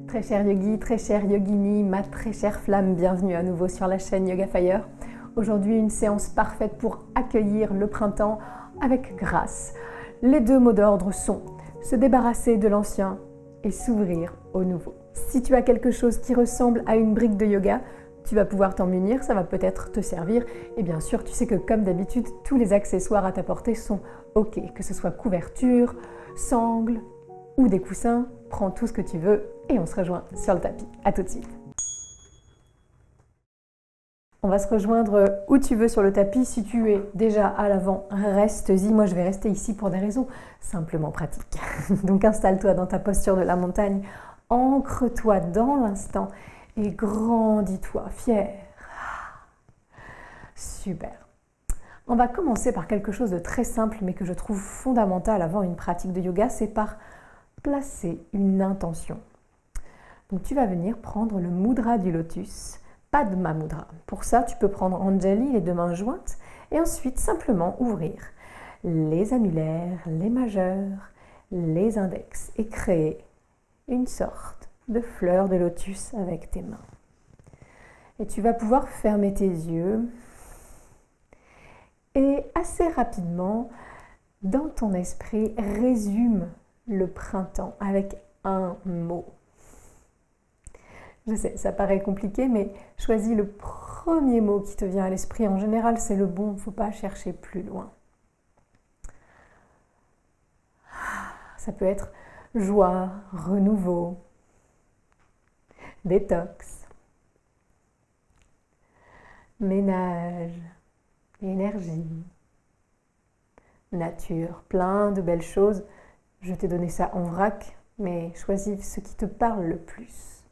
Très cher yogi, très cher yogini, ma très chère flamme, bienvenue à nouveau sur la chaîne Yoga Fire. Aujourd'hui, une séance parfaite pour accueillir le printemps avec grâce. Les deux mots d'ordre sont se débarrasser de l'ancien et s'ouvrir au nouveau. Si tu as quelque chose qui ressemble à une brique de yoga, tu vas pouvoir t'en munir, ça va peut-être te servir. Et bien sûr, tu sais que comme d'habitude, tous les accessoires à ta portée sont OK, que ce soit couverture, sangle ou des coussins, prends tout ce que tu veux et on se rejoint sur le tapis. À tout de suite. On va se rejoindre où tu veux sur le tapis. Si tu es déjà à l'avant, reste-y. Moi, je vais rester ici pour des raisons simplement pratiques. Donc, installe-toi dans ta posture de la montagne. Ancre-toi dans l'instant et grandis-toi, fier. Super. On va commencer par quelque chose de très simple, mais que je trouve fondamental avant une pratique de yoga, c'est par placer une intention. Donc, tu vas venir prendre le mudra du lotus, Padma Mudra. Pour ça, tu peux prendre Anjali, les deux mains jointes, et ensuite simplement ouvrir les annulaires, les majeurs, les index et créer une sorte de fleur de lotus avec tes mains. Et tu vas pouvoir fermer tes yeux et assez rapidement, dans ton esprit, résume le printemps avec un mot. Je sais, ça paraît compliqué, mais choisis le premier mot qui te vient à l'esprit. En général, c'est le bon, il ne faut pas chercher plus loin. Ça peut être joie, renouveau, détox, ménage, énergie, nature, plein de belles choses. Je t'ai donné ça en vrac, mais choisis ce qui te parle le plus.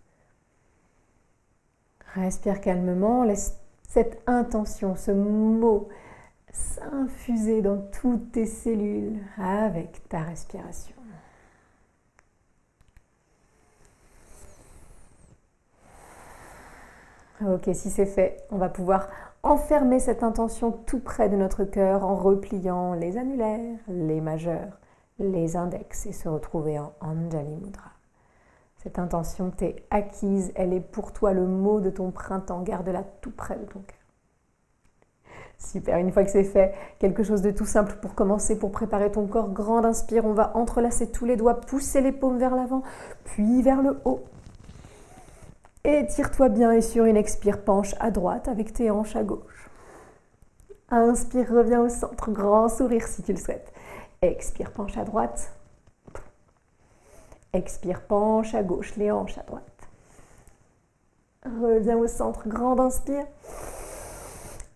Respire calmement, laisse cette intention, ce mot s'infuser dans toutes tes cellules avec ta respiration. Ok, si c'est fait, on va pouvoir enfermer cette intention tout près de notre cœur en repliant les annulaires, les majeurs, les index et se retrouver en Anjali Mudra. Cette intention t'est acquise, elle est pour toi le mot de ton printemps, garde-la tout près de ton cœur. Super, une fois que c'est fait, quelque chose de tout simple pour commencer, pour préparer ton corps. Grande inspire, on va entrelacer tous les doigts, pousser les paumes vers l'avant, puis vers le haut. Étire-toi bien et sur une expire, penche à droite avec tes hanches à gauche. Inspire, reviens au centre, grand sourire si tu le souhaites. Expire, penche à droite. Expire, penche à gauche, les hanches à droite. Reviens au centre, grande inspire.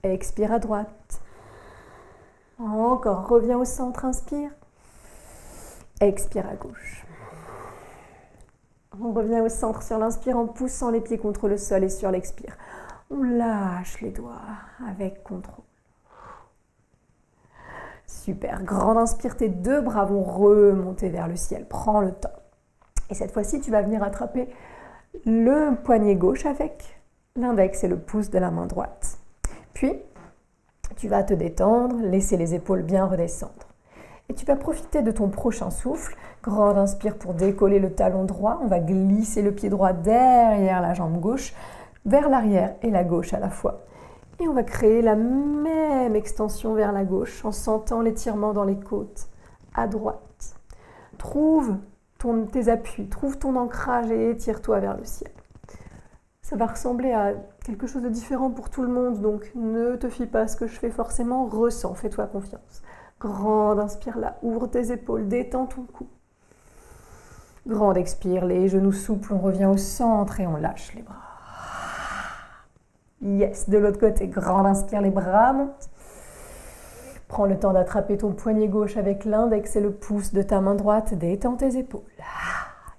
Expire à droite. Encore, reviens au centre, inspire. Expire à gauche. On revient au centre sur l'inspire en poussant les pieds contre le sol et sur l'expire. On lâche les doigts avec contrôle. Super, grande inspire, tes deux bras vont remonter vers le ciel. Prends le temps. Et cette fois-ci, tu vas venir attraper le poignet gauche avec l'index et le pouce de la main droite. Puis, tu vas te détendre, laisser les épaules bien redescendre. Et tu vas profiter de ton prochain souffle. Grande inspire pour décoller le talon droit. On va glisser le pied droit derrière la jambe gauche, vers l'arrière et la gauche à la fois. Et on va créer la même extension vers la gauche en sentant l'étirement dans les côtes à droite. Trouve tes appuis, trouve ton ancrage et étire-toi vers le ciel. Ça va ressembler à quelque chose de différent pour tout le monde, donc ne te fie pas à ce que je fais forcément, ressens, fais-toi confiance. Grande inspire là, ouvre tes épaules, détends ton cou. Grande expire, les genoux souples, on revient au centre et on lâche les bras. Yes, de l'autre côté, grande inspire, les bras montent. Prends le temps d'attraper ton poignet gauche avec l'index et le pouce de ta main droite. Détends tes épaules.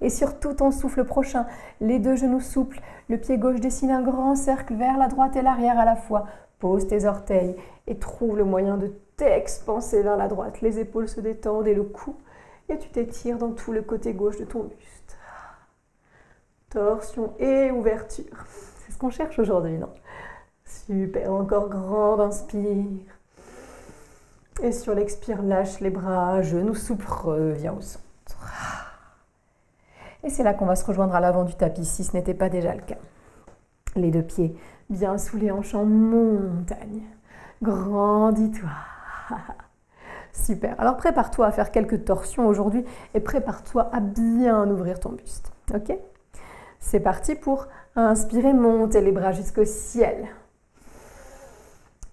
Et surtout ton souffle prochain. Les deux genoux souples. Le pied gauche dessine un grand cercle vers la droite et l'arrière à la fois. Pose tes orteils et trouve le moyen de t'expanser vers la droite. Les épaules se détendent et le cou. Et tu t'étires dans tout le côté gauche de ton buste. Torsion et ouverture. C'est ce qu'on cherche aujourd'hui, non? Super, encore grande inspire. Et sur l'expire, lâche les bras, genoux souples, reviens au centre. Et c'est là qu'on va se rejoindre à l'avant du tapis si ce n'était pas déjà le cas. Les deux pieds bien sous les hanches en montagne. Grandis-toi. Super. Alors prépare-toi à faire quelques torsions aujourd'hui et prépare-toi à bien ouvrir ton buste. Ok? C'est parti pour inspirer, monter les bras jusqu'au ciel.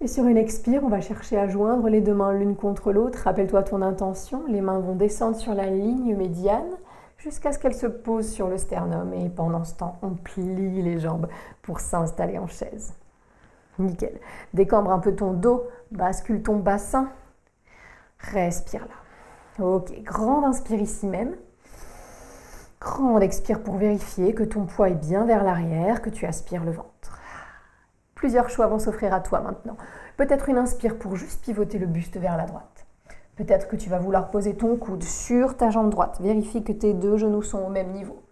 Et sur une expire, on va chercher à joindre les deux mains l'une contre l'autre. Rappelle-toi ton intention. Les mains vont descendre sur la ligne médiane jusqu'à ce qu'elles se posent sur le sternum. Et pendant ce temps, on plie les jambes pour s'installer en chaise. Nickel. Décambre un peu ton dos, bascule ton bassin. Respire là. Ok, grande inspire ici même. Grande expire pour vérifier que ton poids est bien vers l'arrière, que tu aspires le ventre. Plusieurs choix vont s'offrir à toi maintenant. Peut-être une inspire pour juste pivoter le buste vers la droite. Peut-être que tu vas vouloir poser ton coude sur ta jambe droite. Vérifie que tes deux genoux sont au même niveau.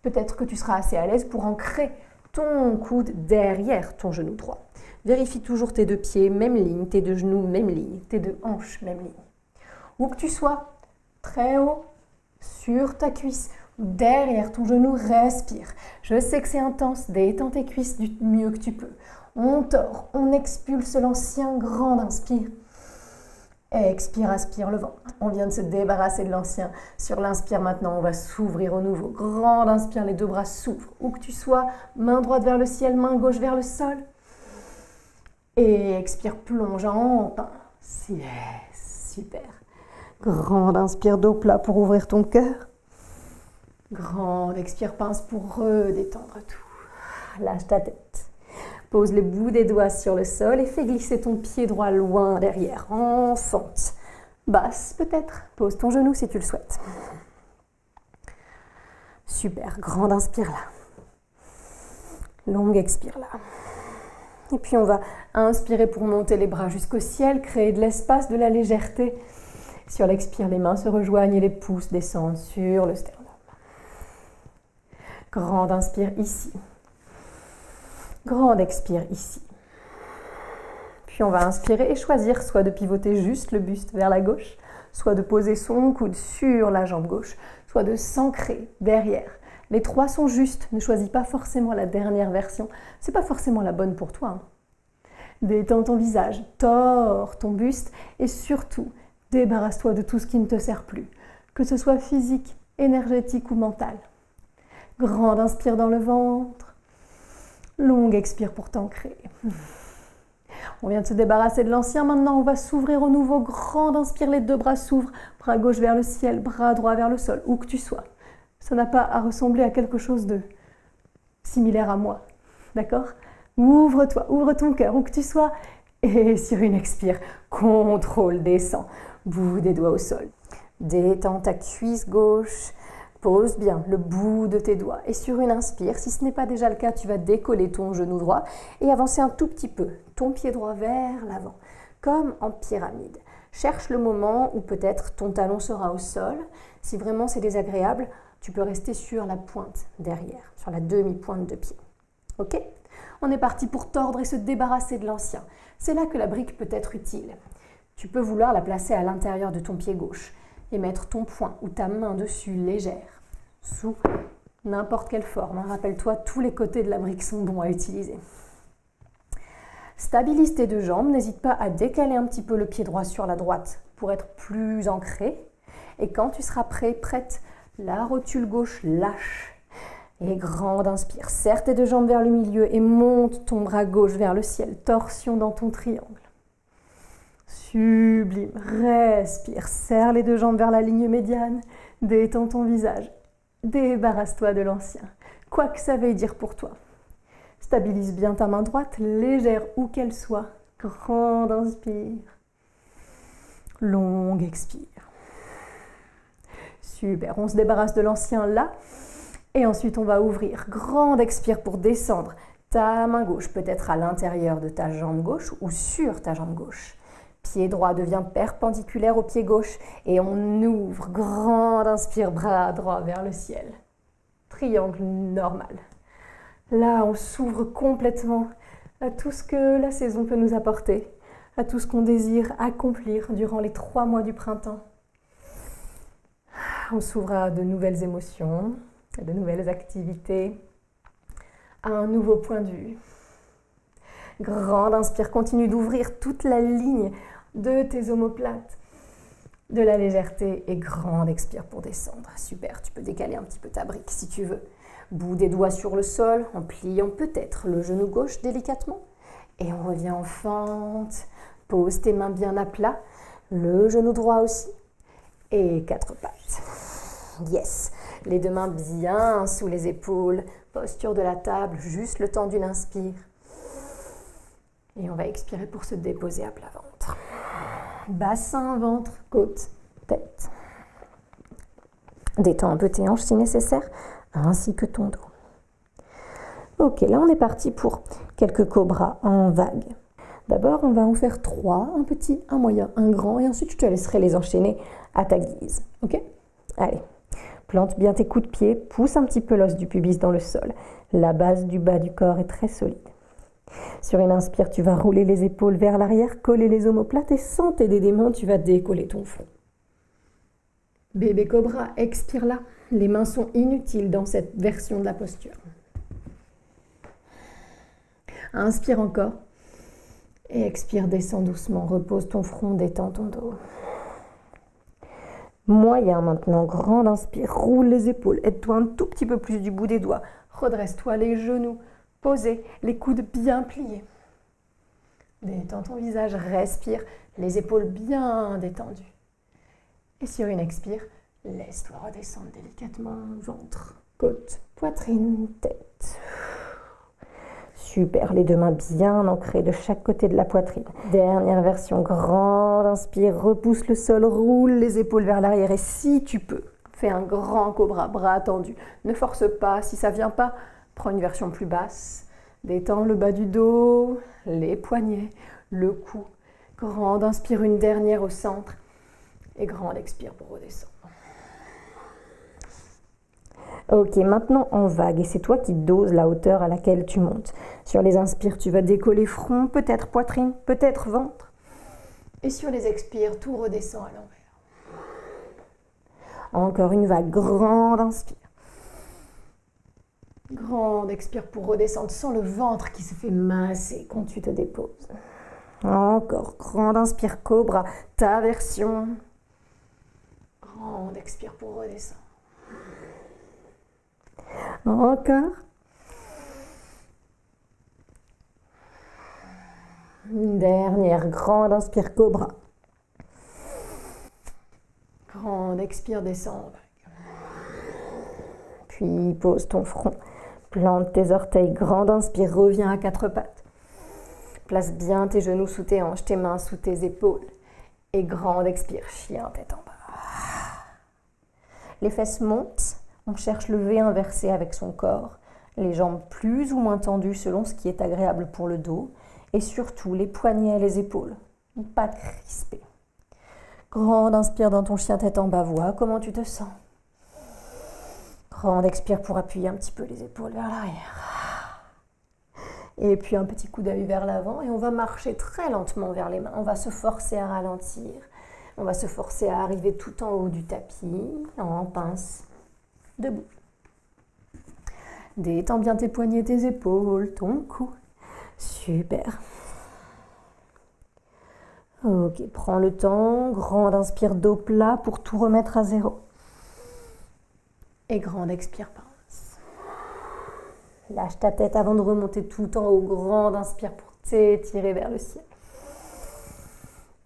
Peut-être que tu seras assez à l'aise pour ancrer ton coude derrière ton genou droit. Vérifie toujours tes deux pieds, même ligne, tes deux genoux, même ligne, tes deux hanches, même ligne. Où que tu sois, très haut, sur ta cuisse, derrière ton genou, respire. Je sais que c'est intense, détends tes cuisses du mieux que tu peux. On tord, on expulse l'ancien, grande inspire. Expire, aspire le ventre. On vient de se débarrasser de l'ancien. Sur l'inspire maintenant, on va s'ouvrir au nouveau. Grande inspire, les deux bras s'ouvrent. Où que tu sois, main droite vers le ciel, main gauche vers le sol. Et expire, plongeant. Yes, super. Grande inspire, dos plat pour ouvrir ton cœur. Grande expire, pince pour redétendre tout. Lâche ta tête. Pose les bouts des doigts sur le sol et fais glisser ton pied droit loin derrière, en fente. Basse peut-être. Pose ton genou si tu le souhaites. Super, grande inspire là. Longue expire là. Et puis on va inspirer pour monter les bras jusqu'au ciel, créer de l'espace, de la légèreté. Sur l'expire, les mains se rejoignent et les pouces descendent sur le sternum. Grande inspire ici. Grande expire ici. Puis on va inspirer et choisir soit de pivoter juste le buste vers la gauche, soit de poser son coude sur la jambe gauche, soit de s'ancrer derrière. Les trois sont justes, ne choisis pas forcément la dernière version, c'est pas forcément la bonne pour toi. Détends ton visage, tords ton buste et surtout, débarrasse-toi de tout ce qui ne te sert plus, que ce soit physique, énergétique ou mental. Grande inspire dans le ventre, longue expire pour t'ancrer. On vient de se débarrasser de l'ancien, maintenant on va s'ouvrir au nouveau. Grande inspire, les deux bras s'ouvrent, bras gauche vers le ciel, bras droit vers le sol, où que tu sois. Ça n'a pas à ressembler à quelque chose de similaire à moi, d'accord ? Ouvre-toi, ouvre ton cœur, où que tu sois. Et sur une expire, contrôle, descend, bout des doigts au sol. Détends ta cuisse gauche, pose bien le bout de tes doigts. Et sur une inspire, si ce n'est pas déjà le cas, tu vas décoller ton genou droit et avancer un tout petit peu, ton pied droit vers l'avant, comme en pyramide. Cherche le moment où peut-être ton talon sera au sol. Si vraiment c'est désagréable, tu peux rester sur la pointe derrière, sur la demi-pointe de pied. Ok ? On est parti pour tordre et se débarrasser de l'ancien. C'est là que la brique peut être utile. Tu peux vouloir la placer à l'intérieur de ton pied gauche et mettre ton poing ou ta main dessus légère, sous n'importe quelle forme. Rappelle-toi, tous les côtés de la brique sont bons à utiliser. Stabilise tes deux jambes, n'hésite pas à décaler un petit peu le pied droit sur la droite pour être plus ancré. Et quand tu seras prêt, prête, la rotule gauche lâche. Et grande inspire, serre tes deux jambes vers le milieu et monte ton bras gauche vers le ciel, torsion dans ton triangle. Sublime, respire, serre les deux jambes vers la ligne médiane, détends ton visage, débarrasse-toi de l'ancien, quoi que ça veuille dire pour toi. Stabilise bien ta main droite, légère où qu'elle soit, grande inspire, longue expire. Super, on se débarrasse de l'ancien là. Et ensuite, on va ouvrir. Grande expire pour descendre. Ta main gauche peut être à l'intérieur de ta jambe gauche ou sur ta jambe gauche. Pied droit devient perpendiculaire au pied gauche. Et on ouvre. Grande inspire, bras droit vers le ciel. Triangle normal. Là, on s'ouvre complètement à tout ce que la saison peut nous apporter. À tout ce qu'on désire accomplir durant les 3 mois du printemps. On s'ouvre à de nouvelles émotions, de nouvelles activités, à un nouveau point de vue. Grande inspire, continue d'ouvrir toute la ligne de tes omoplates, de la légèreté, et grande expire pour descendre. Super, tu peux décaler un petit peu ta brique si tu veux. Bout des doigts sur le sol, en pliant peut-être le genou gauche délicatement. Et on revient en fente. Pose tes mains bien à plat, le genou droit aussi. Et 4 pattes. Yes, les 2 mains bien sous les épaules. Posture de la table, juste le temps d'une inspire. Et on va expirer pour se déposer à plat ventre. Bassin, ventre, côte, tête. Détends un peu tes hanches si nécessaire, ainsi que ton dos. Ok, là on est parti pour quelques cobras en vague. D'abord, on va en faire 3, un petit, un moyen, un grand, et ensuite je te laisserai les enchaîner à ta guise. Ok? Allez, plante bien tes coups de pied, pousse un petit peu l'os du pubis dans le sol. La base du bas du corps est très solide. Sur une inspire, tu vas rouler les épaules vers l'arrière, coller les omoplates et sans t'aider des mains, tu vas décoller ton front. Bébé cobra, expire là. Les mains sont inutiles dans cette version de la posture. Inspire encore. Et expire, descends doucement. Repose ton front, détends ton dos. Moyen maintenant, grande inspire. Roule les épaules. Aide-toi un tout petit peu plus du bout des doigts. Redresse-toi les genoux. Posez, les coudes bien pliés. Détends ton visage, respire, les épaules bien détendues. Et sur une expire, laisse-toi redescendre délicatement, ventre, côte, poitrine, tête. Super, les 2 mains bien ancrées de chaque côté de la poitrine. Dernière version, grande inspire, repousse le sol, roule les épaules vers l'arrière et si tu peux, fais un grand cobra, bras tendus. Ne force pas, si ça ne vient pas, prends une version plus basse. Détends le bas du dos, les poignets, le cou. Grande inspire, une dernière au centre. Et grande expire pour redescendre. Ok, maintenant en vague. Et c'est toi qui doses la hauteur à laquelle tu montes. Sur les inspires, tu vas décoller front, peut-être poitrine, peut-être ventre. Et sur les expires, tout redescend à l'envers. Encore une vague, grande inspire. Grande expire pour redescendre sans le ventre qui se fait masser quand tu te déposes. Encore, grande inspire, cobra, ta version. Grande expire pour redescendre. Encore. Une dernière, grande inspire, cobra. Grande expire, descend. Puis pose ton front. Plante tes orteils, grande inspire, reviens à 4 pattes. Place bien tes genoux sous tes hanches, tes mains sous tes épaules. Et grande expire, chien tête en bas. Les fesses montent, on cherche le V inversé avec son corps. Les jambes plus ou moins tendues selon ce qui est agréable pour le dos. Et surtout les poignets et les épaules, pas crispés. Grande inspire dans ton chien tête en bas, vois comment tu te sens. Grande expire pour appuyer un petit peu les épaules vers l'arrière. Et puis un petit coup d'œil vers l'avant et on va marcher très lentement vers les mains. On va se forcer à ralentir. On va se forcer à arriver tout en haut du tapis, en pince, debout. Détends bien tes poignets, tes épaules, ton cou. Super. Ok, prends le temps. Grande inspire, dos plat pour tout remettre à zéro. Et grande expire, pince. Lâche ta tête avant de remonter tout en haut. Grande inspire pour t'étirer vers le ciel.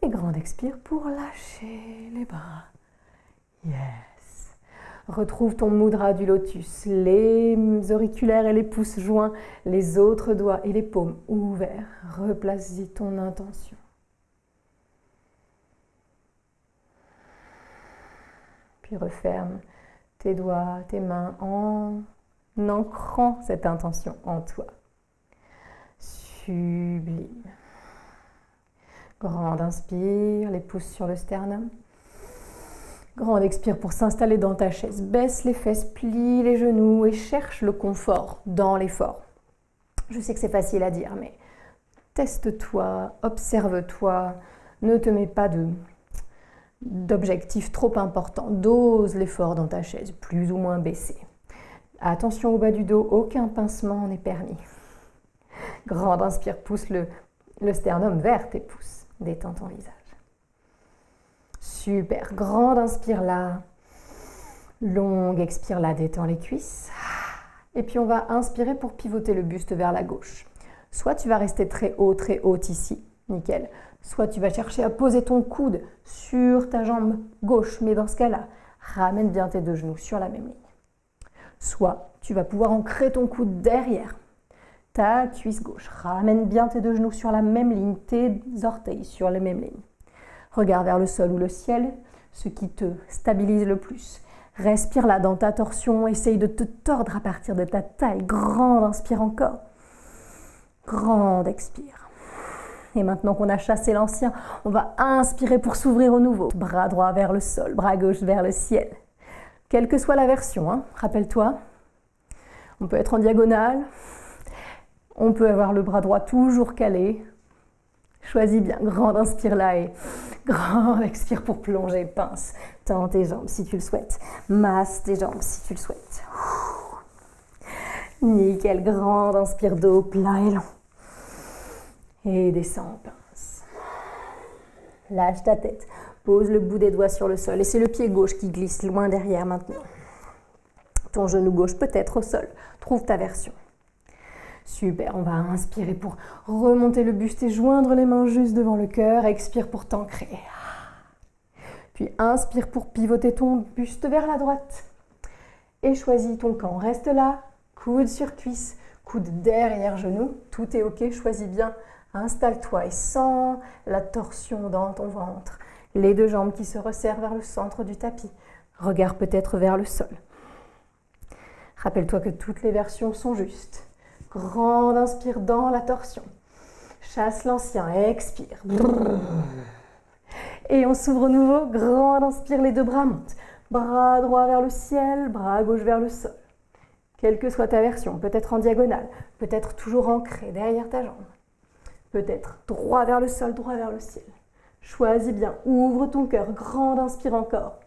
Et grande expire pour lâcher les bras. Yes. Retrouve ton mudra du lotus. Les auriculaires et les pouces joints. Les autres doigts et les paumes ouverts. Replace-y ton intention. Puis referme tes doigts, tes mains en ancrant cette intention en toi. Sublime. Grande inspire, les pouces sur le sternum. Grande expire pour s'installer dans ta chaise. Baisse les fesses, plie les genoux et cherche le confort dans l'effort. Je sais que c'est facile à dire, mais teste-toi, observe-toi, ne te mets pas d'objectifs trop importants. Dose l'effort dans ta chaise, plus ou moins baissé. Attention au bas du dos, aucun pincement n'est permis. Grande inspire, pousse le sternum vers tes pouces. Détends ton visage. Super, grande inspire là. Longue expire là, détends les cuisses. Et puis on va inspirer pour pivoter le buste vers la gauche. Soit tu vas rester très haute ici, nickel. Soit tu vas chercher à poser ton coude sur ta jambe gauche, mais dans ce cas-là, ramène bien tes deux genoux sur la même ligne. Soit tu vas pouvoir ancrer ton coude derrière ta cuisse gauche. Ramène bien tes deux genoux sur la même ligne, tes orteils sur la même ligne. Regarde vers le sol ou le ciel, ce qui te stabilise le plus. Respire là dans ta torsion, essaye de te tordre à partir de ta taille. Grande inspire encore. Grande expire. Et maintenant qu'on a chassé l'ancien, on va inspirer pour s'ouvrir au nouveau. Bras droit vers le sol, bras gauche vers le ciel. Quelle que soit la version, hein, rappelle-toi, on peut être en diagonale, on peut avoir le bras droit toujours calé. Choisis bien, grande inspire là et grande expire pour plonger, pince. Tends tes jambes si tu le souhaites, masse tes jambes si tu le souhaites. Nickel, grande inspire, dos plat et long. Et descends, pince. Lâche ta tête, pose le bout des doigts sur le sol et c'est le pied gauche qui glisse loin derrière maintenant. Ton genou gauche peut être au sol, trouve ta version. Super, on va inspirer pour remonter le buste et joindre les mains juste devant le cœur. Expire pour t'ancrer. Puis inspire pour pivoter ton buste vers la droite. Et choisis ton camp. Reste là, coude sur cuisse, coude derrière genou. Tout est ok, choisis bien. Installe-toi et sens la torsion dans ton ventre. Les deux jambes qui se resserrent vers le centre du tapis. Regard peut-être vers le sol. Rappelle-toi que toutes les versions sont justes. Grande inspire dans la torsion. Chasse l'ancien, expire. Et on s'ouvre au nouveau. Grande inspire, les deux bras montent. Bras droit vers le ciel, bras gauche vers le sol. Quelle que soit ta version, peut-être en diagonale, peut-être toujours ancré derrière ta jambe. Peut-être droit vers le sol, droit vers le ciel. Choisis bien, ouvre ton cœur. Grande inspire encore.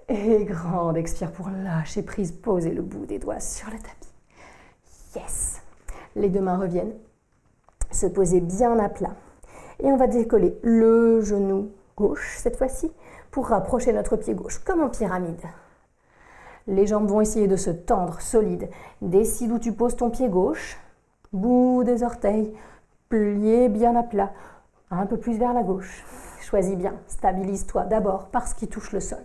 Et grande expire pour lâcher prise, poser le bout des doigts sur le tapis. Yes! Les deux mains reviennent, se poser bien à plat. Et on va décoller le genou gauche cette fois-ci pour rapprocher notre pied gauche comme en pyramide. Les jambes vont essayer de se tendre solide. Décide où tu poses ton pied gauche, bout des orteils, plié bien à plat, un peu plus vers la gauche. Choisis bien, stabilise-toi d'abord par ce qui touche le sol.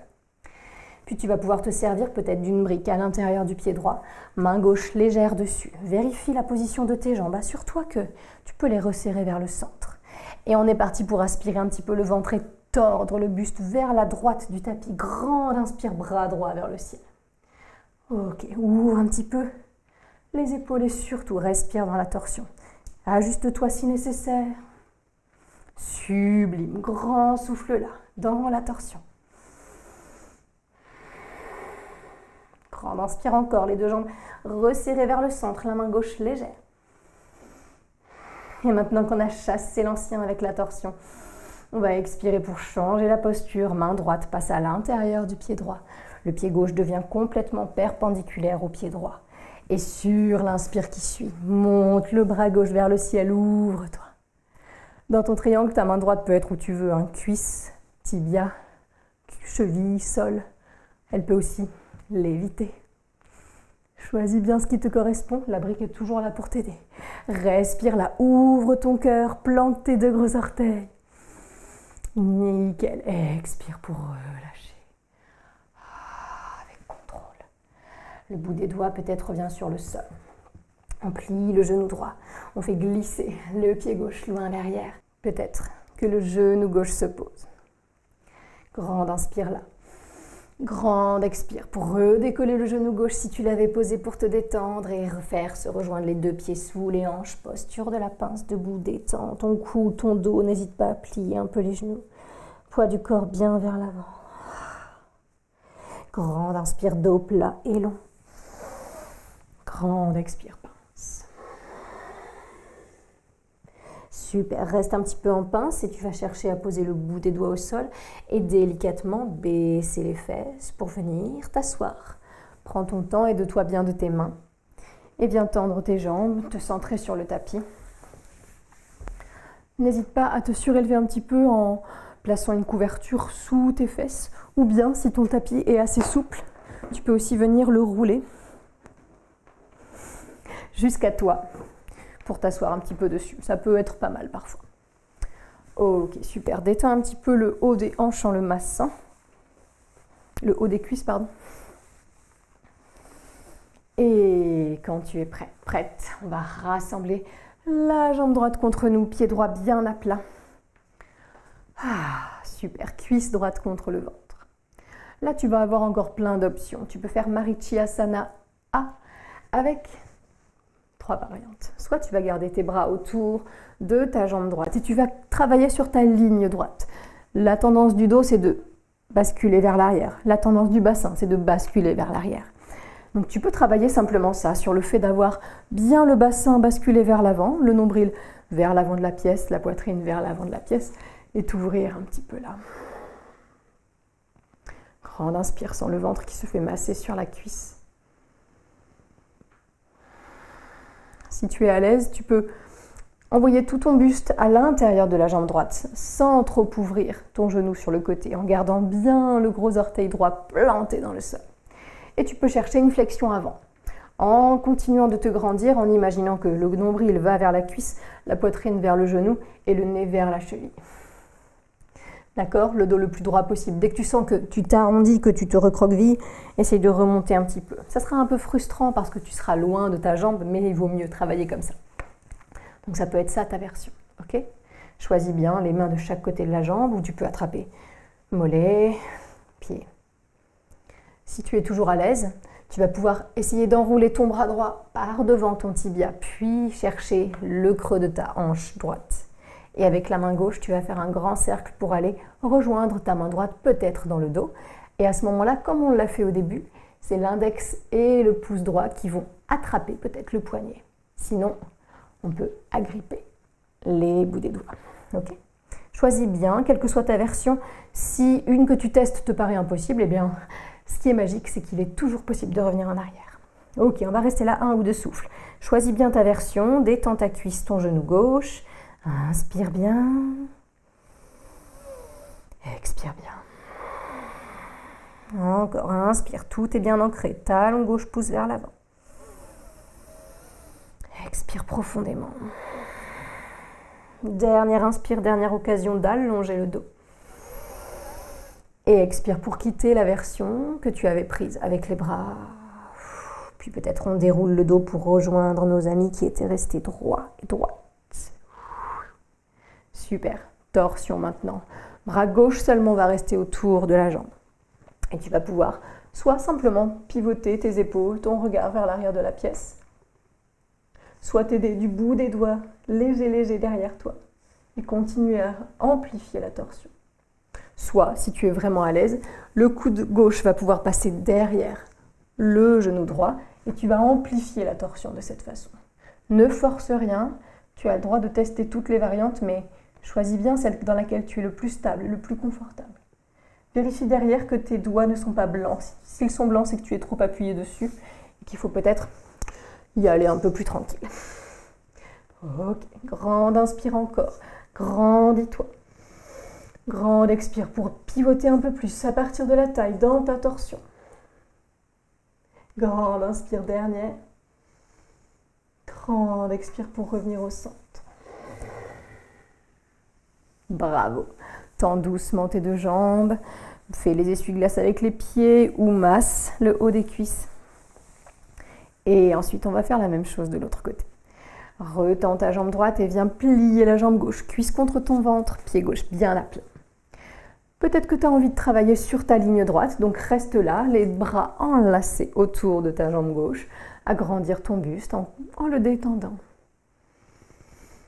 Puis tu vas pouvoir te servir peut-être d'une brique à l'intérieur du pied droit, main gauche légère dessus. Vérifie la position de tes jambes, assure-toi que tu peux les resserrer vers le centre. Et on est parti pour aspirer un petit peu le ventre et tordre le buste vers la droite du tapis. Grande inspire, bras droit vers le ciel. Ok, ouvre un petit peu les épaules et surtout respire dans la torsion. Ajuste-toi si nécessaire. Sublime, grand souffle là, dans la torsion. Grande inspire encore, les deux jambes resserrées vers le centre, la main gauche légère. Et maintenant qu'on a chassé l'ancien avec la torsion, on va expirer pour changer la posture. Main droite passe à l'intérieur du pied droit. Le pied gauche devient complètement perpendiculaire au pied droit. Et sur l'inspire qui suit, monte le bras gauche vers le ciel, ouvre-toi. Dans ton triangle, ta main droite peut être où tu veux, cuisse, tibia, cheville, sol. Elle peut aussi léviter. Choisis bien ce qui te correspond, la brique est toujours là pour t'aider. Respire là, ouvre ton cœur, plante tes deux gros orteils. Nickel, expire pour relâcher. Avec contrôle. Le bout des doigts peut-être revient sur le sol. On plie le genou droit, on fait glisser le pied gauche loin derrière. Peut-être que le genou gauche se pose. Grande inspire là. Grande expire pour redécoller le genou gauche si tu l'avais posé pour te détendre et refaire se rejoindre les deux pieds sous les hanches. Posture de la pince, debout, détends ton cou, ton dos. N'hésite pas à plier un peu les genoux. Poids du corps bien vers l'avant. Grande inspire, dos plat et long. Grande expire, pince. Super, reste un petit peu en pince et tu vas chercher à poser le bout des doigts au sol et délicatement baisser les fesses pour venir t'asseoir. Prends ton temps, aide-toi bien de tes mains. Et viens tendre tes jambes, te centrer sur le tapis. N'hésite pas à te surélever un petit peu en plaçant une couverture sous tes fesses. Ou bien, si ton tapis est assez souple, tu peux aussi venir le rouler jusqu'à toi pour t'asseoir un petit peu dessus. Ça peut être pas mal parfois. Ok, super. Détends un petit peu le haut des hanches en le massant. Le haut des cuisses, pardon. Et quand tu es prête, on va rassembler la jambe droite contre nous, pied droit bien à plat. Ah, super, cuisse droite contre le ventre. Là, tu vas avoir encore plein d'options. Tu peux faire Marichyasana A avec 3 variantes. Soit tu vas garder tes bras autour de ta jambe droite et tu vas travailler sur ta ligne droite. La tendance du dos, c'est de basculer vers l'arrière. La tendance du bassin, c'est de basculer vers l'arrière. Donc tu peux travailler simplement ça, sur le fait d'avoir bien le bassin basculé vers l'avant, le nombril vers l'avant de la pièce, la poitrine vers l'avant de la pièce, et t'ouvrir un petit peu là. Grande inspire, sans le ventre qui se fait masser sur la cuisse. Si tu es à l'aise, tu peux envoyer tout ton buste à l'intérieur de la jambe droite, sans trop ouvrir ton genou sur le côté, en gardant bien le gros orteil droit planté dans le sol. Et tu peux chercher une flexion avant, en continuant de te grandir, en imaginant que le nombril va vers la cuisse, la poitrine vers le genou et le nez vers la cheville. D'accord? Le dos le plus droit possible. Dès que tu sens que tu t'arrondis, que tu te recroquevilles, essaye de remonter un petit peu. Ça sera un peu frustrant parce que tu seras loin de ta jambe, mais il vaut mieux travailler comme ça. Donc ça peut être ça ta version. Ok? Choisis bien les mains de chaque côté de la jambe où tu peux attraper mollet, pied. Si tu es toujours à l'aise, tu vas pouvoir essayer d'enrouler ton bras droit par devant ton tibia, puis chercher le creux de ta hanche droite. Et avec la main gauche, tu vas faire un grand cercle pour aller rejoindre ta main droite, peut-être dans le dos. Et à ce moment-là, comme on l'a fait au début, c'est l'index et le pouce droit qui vont attraper peut-être le poignet. Sinon, on peut agripper les bouts des doigts. Ok ? Choisis bien, quelle que soit ta version. Si une que tu testes te paraît impossible, eh bien, ce qui est magique, c'est qu'il est toujours possible de revenir en arrière. Ok, on va rester là, 1 ou 2 souffles. Choisis bien ta version, détends ta cuisse, ton genou gauche. Inspire bien. Expire bien. Encore, inspire, tout est bien ancré. Talon gauche pousse vers l'avant. Expire profondément. Dernière inspire, dernière occasion d'allonger le dos. Et expire pour quitter la version que tu avais prise avec les bras. Puis peut-être on déroule le dos pour rejoindre nos amis qui étaient restés droits et droites. Super. Torsion maintenant. Bras gauche seulement va rester autour de la jambe. Et tu vas pouvoir soit simplement pivoter tes épaules, ton regard vers l'arrière de la pièce, soit t'aider du bout des doigts léger derrière toi et continuer à amplifier la torsion. Soit, si tu es vraiment à l'aise, le coude gauche va pouvoir passer derrière le genou droit et tu vas amplifier la torsion de cette façon. Ne force rien, tu as le droit de tester toutes les variantes, mais choisis bien celle dans laquelle tu es le plus stable, le plus confortable. Vérifie derrière que tes doigts ne sont pas blancs. S'ils sont blancs, c'est que tu es trop appuyé dessus et qu'il faut peut-être y aller un peu plus tranquille. Ok, grande inspire encore, grandis-toi. Grande expire pour pivoter un peu plus à partir de la taille dans ta torsion. Grande inspire dernière. Grande expire pour revenir au centre. Bravo. Tends doucement tes 2 jambes. Fais les essuie-glaces avec les pieds ou masse le haut des cuisses. Et ensuite, on va faire la même chose de l'autre côté. Retends ta jambe droite et viens plier la jambe gauche. Cuisse contre ton ventre, pied gauche bien à plat. Peut-être que tu as envie de travailler sur ta ligne droite, donc reste là, les bras enlacés autour de ta jambe gauche, agrandir ton buste en le détendant.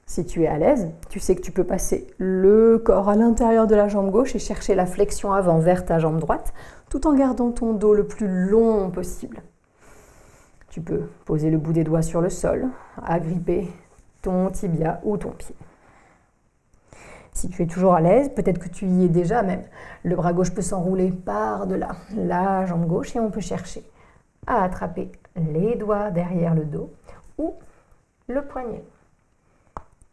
Si tu es à l'aise, tu sais que tu peux passer le corps à l'intérieur de la jambe gauche et chercher la flexion avant vers ta jambe droite, tout en gardant ton dos le plus long possible. Tu peux poser le bout des doigts sur le sol, agripper ton tibia ou ton pied. Si tu es toujours à l'aise, peut-être que tu y es déjà même. Le bras gauche peut s'enrouler par-delà la jambe gauche et on peut chercher à attraper les doigts derrière le dos ou le poignet.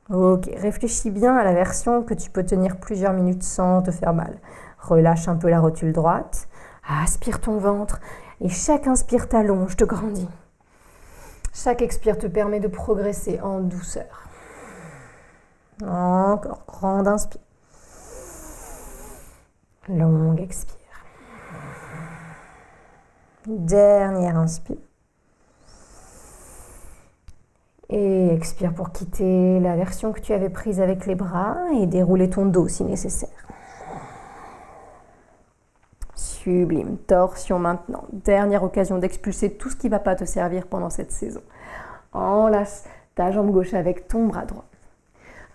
Ok, réfléchis bien à la version que tu peux tenir plusieurs minutes sans te faire mal. Relâche un peu la rotule droite, aspire ton ventre et chaque inspire t'allonge, te grandit. Chaque expire te permet de progresser en douceur. Encore, grande inspire. Longue expire. Dernière inspire. Et expire pour quitter la version que tu avais prise avec les bras et dérouler ton dos si nécessaire. Sublime, torsion maintenant. Dernière occasion d'expulser tout ce qui ne va pas te servir pendant cette saison. Enlace ta jambe gauche avec ton bras droit.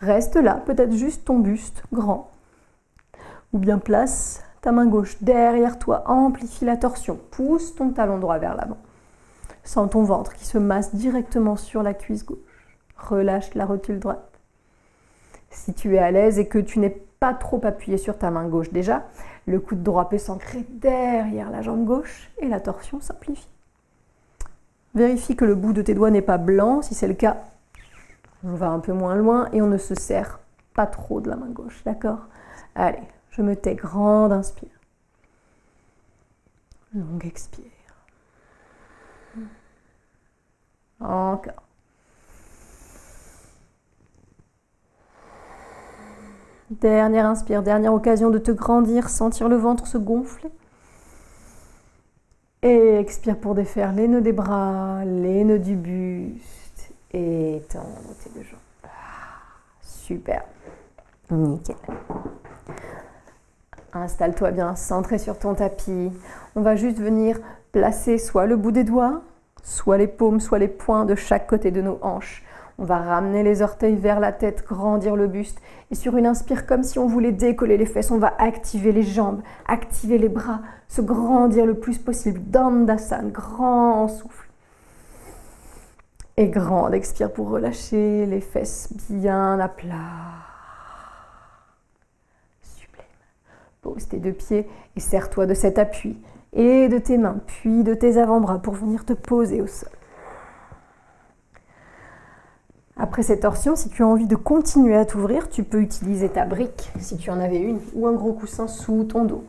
Reste là, peut-être juste ton buste grand. Ou bien place ta main gauche derrière toi, amplifie la torsion. Pousse ton talon droit vers l'avant. Sens ton ventre qui se masse directement sur la cuisse gauche. Relâche la rotule droite. Si tu es à l'aise et que tu n'es pas trop appuyé sur ta main gauche déjà, le coude droit peut s'ancrer derrière la jambe gauche et la torsion s'amplifie. Vérifie que le bout de tes doigts n'est pas blanc. Si c'est le cas, on va un peu moins loin et on ne se serre pas trop de la main gauche, d'accord? Allez, je me tais, grande inspire. Longue expire. Encore. Dernière inspire, dernière occasion de te grandir, sentir le ventre se gonfler. Et expire pour défaire les nœuds des bras, les nœuds du buste et étendre tes deux jambes. Super, nickel. Installe-toi bien, centré sur ton tapis. On va juste venir placer soit le bout des doigts, soit les paumes, soit les poings de chaque côté de nos hanches. On va ramener les orteils vers la tête, grandir le buste. Et sur une inspire, comme si on voulait décoller les fesses, on va activer les jambes, activer les bras, se grandir le plus possible. Dandasana, grand souffle. Et grande expire pour relâcher les fesses bien à plat. Sublime. Pose tes deux pieds et serre-toi de cet appui et de tes mains, puis de tes avant-bras pour venir te poser au sol. Après cette torsion, si tu as envie de continuer à t'ouvrir, tu peux utiliser ta brique, si tu en avais une, ou un gros coussin sous ton dos,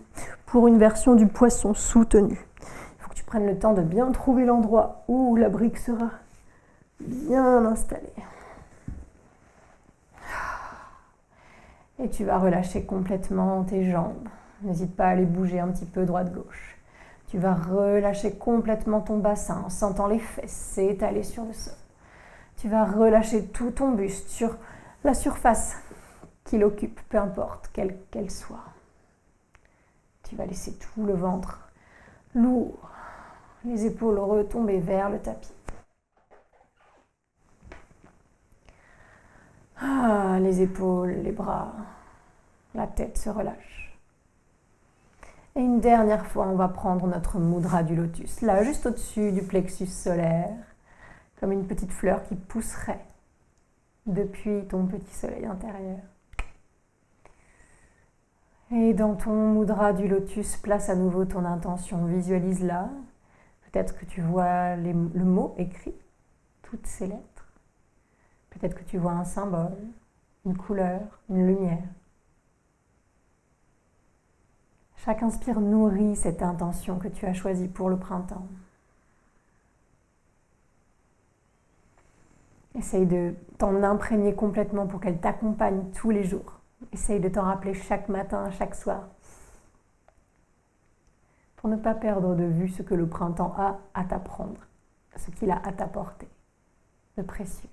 pour une version du poisson soutenu. Il faut que tu prennes le temps de bien trouver l'endroit où la brique sera bien installée. Et tu vas relâcher complètement tes jambes. N'hésite pas à les bouger un petit peu droite-gauche. Tu vas relâcher complètement ton bassin en sentant les fesses s'étaler sur le sol. Tu vas relâcher tout ton buste sur la surface qu'il occupe, peu importe quelle qu'elle soit. Tu vas laisser tout le ventre lourd, les épaules retomber vers le tapis. Les épaules, les bras, la tête se relâche. Et une dernière fois, on va prendre notre mudra du lotus, là juste au-dessus du plexus solaire, comme une petite fleur qui pousserait depuis ton petit soleil intérieur. Et dans ton mudra du lotus, place à nouveau ton intention, visualise-la. Peut-être que tu vois le mot écrit, toutes ces lettres. Peut-être que tu vois un symbole, une couleur, une lumière. Chaque inspire nourrit cette intention que tu as choisie pour le printemps. Essaye de t'en imprégner complètement pour qu'elle t'accompagne tous les jours. Essaye de t'en rappeler chaque matin, chaque soir. Pour ne pas perdre de vue ce que le printemps a à t'apprendre, ce qu'il a à t'apporter de précieux.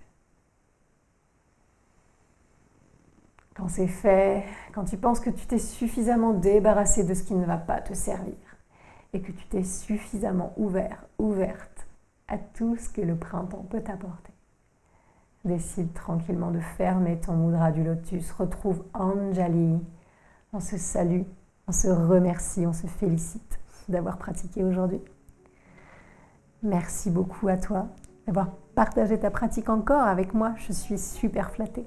Quand c'est fait, quand tu penses que tu t'es suffisamment débarrassé de ce qui ne va pas te servir et que tu t'es suffisamment ouverte à tout ce que le printemps peut t'apporter, décide tranquillement de fermer ton mudra du lotus. Retrouve Anjali. On se salue, on se remercie, on se félicite d'avoir pratiqué aujourd'hui. Merci beaucoup à toi d'avoir partagé ta pratique encore avec moi. Je suis super flattée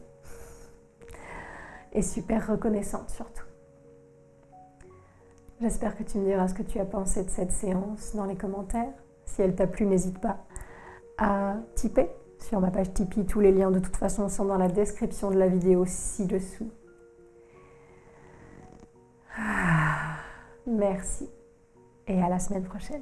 et super reconnaissante surtout. J'espère que tu me diras ce que tu as pensé de cette séance dans les commentaires. Si elle t'a plu, n'hésite pas à tiper sur ma page Tipeee. Tous les liens de toute façon sont dans la description de la vidéo ci-dessous. Merci et à la semaine prochaine.